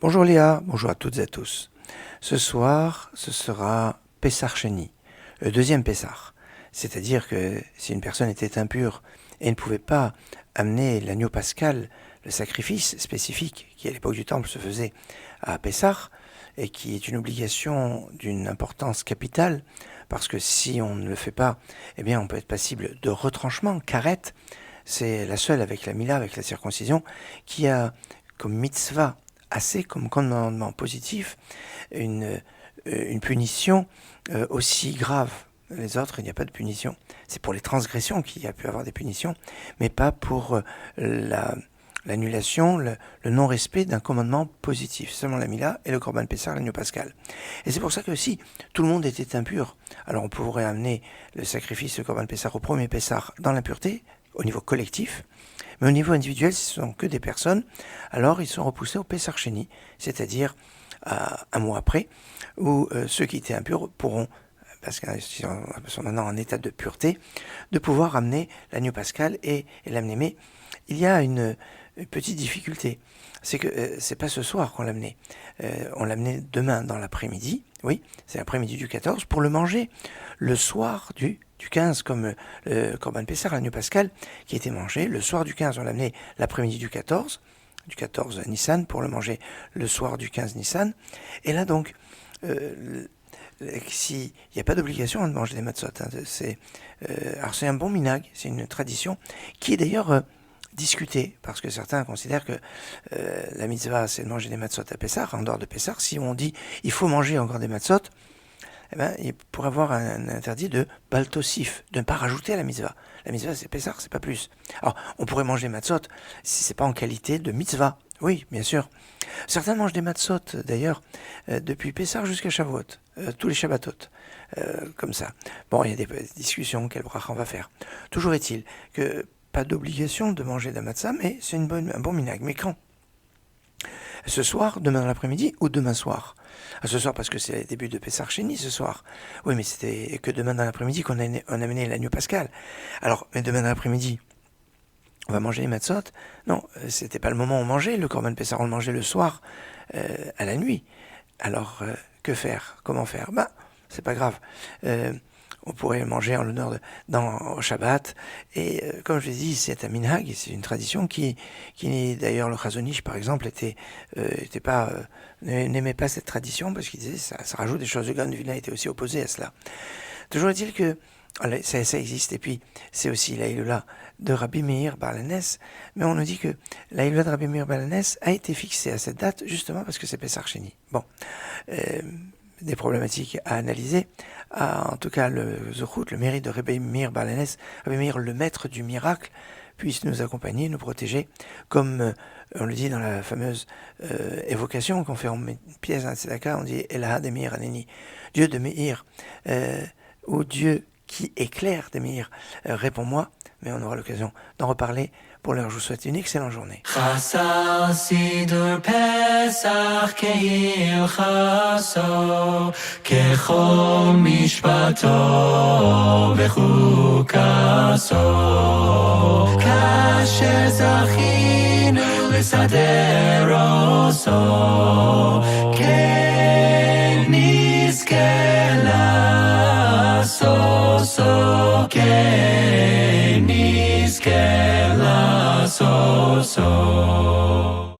Bonjour Léa, bonjour à toutes et à tous. Ce soir, ce sera Pessar Sheni, le deuxième Pessar. C'est-à-dire que si une personne était impure et ne pouvait pas amener l'agneau pascal, le sacrifice spécifique qui à l'époque du Temple se faisait à Pessar, et qui est une obligation d'une importance capitale, parce que si on ne le fait pas, eh bien on peut être passible de retranchement, karet. C'est la seule avec la mila, avec la circoncision, qui a comme mitzvah assez comme commandement positif une punition aussi grave. Les autres, il n'y a pas de punition. C'est pour les transgressions qu'il y a pu avoir des punitions, mais pas pour l'annulation, le non-respect d'un commandement positif. Seulement la Mila et le Corban Pessar, l'agneau pascal. Et c'est pour ça que si tout le monde était impur, alors on pourrait amener le sacrifice, le Corban Pessar au premier Pessar dans l'impureté, au niveau collectif, mais au niveau individuel, ce ne sont que des personnes, alors ils sont repoussés au Pessar Sheni, c'est-à-dire un mois après, où ceux qui étaient impurs pourront, parce qu'ils sont maintenant en état de pureté, de pouvoir amener l'agneau pascal et l'amener. Mais il y a une petite difficulté, c'est que c'est pas ce soir qu'on l'amenait. On l'amenait demain dans l'après-midi, oui, c'est l'après-midi du 14, pour le manger le soir du 15, comme le Corban Pessar, l'agneau pascal, qui était mangé le soir du 15. On l'amenait l'après-midi du 14 Nissan, pour le manger le soir du 15 Nissan. Et là donc, s'il n'y a pas d'obligation de manger des matzot, alors c'est un bon minag, c'est une tradition qui est d'ailleurs discutée, parce que certains considèrent que la mitzvah c'est de manger des matzot à Pessar, en dehors de Pessar. Si on dit il faut manger encore des matzot, eh ben, il pourrait avoir un interdit de baltosif, de ne pas rajouter à la mitzvah. La mitzvah c'est Pessar, c'est pas plus. Alors on pourrait manger des matzot si c'est pas en qualité de mitzvah. Oui, bien sûr. Certains mangent des matzot, d'ailleurs, depuis Pessar jusqu'à Shavuot, tous les Shabbatot, comme ça. Bon, il y a des discussions, quel bracha on va faire. Toujours est-il que pas d'obligation de manger de matzah, mais c'est un bon minag. Mais quand? Ce soir, demain dans l'après-midi ou demain soir? Ce soir parce que c'est le début de Pessar Sheni ce soir. Oui, mais c'était que demain dans l'après-midi qu'on a amené l'agneau pascal. Alors, mais demain dans l'après-midi, on va manger les matzot? Non, c'était pas le moment où on mangeait. Le Corban Pessar, on le mangeait le soir, à la nuit. Alors, que faire? Comment faire? C'est pas grave. On pourrait manger en l'honneur au Shabbat. Et comme je l'ai dit, c'est un minhag, c'est une tradition qui d'ailleurs, le Chazon Ish, par exemple, n'aimait pas cette tradition, parce qu'il disait ça rajoute des choses. Le Gaon de Vilna était aussi opposé à cela. Toujours est-il que ça existe. Et puis, c'est aussi la Hilula de Rabbi Meir Bar Lanes. Mais on nous dit que la Hilula de Rabbi Meir Bar Lanes a été fixée à cette date, justement parce que c'est Pessar Sheni. Bon. Des problématiques à analyser. En tout cas, le Zochut, le mérite de Rabbi Meir Bar Lanes, Rabbi Meir, le maître du miracle, puisse nous accompagner, nous protéger, comme on le dit dans la fameuse évocation qu'on fait en pièce d'un tzedaka, on dit Elaha de Meir Aneni, Dieu de Meir, ou Dieu qui éclaire de Meir, réponds-moi, mais on aura l'occasion d'en reparler. Pour l'heure, je vous souhaite une excellente journée. Chasal Sidur Pesach Kehilchaso Kechol Mishpato Vechukaso Kasher Zachinu Lesader Oso Ken Nizke Laso Ken Nizke So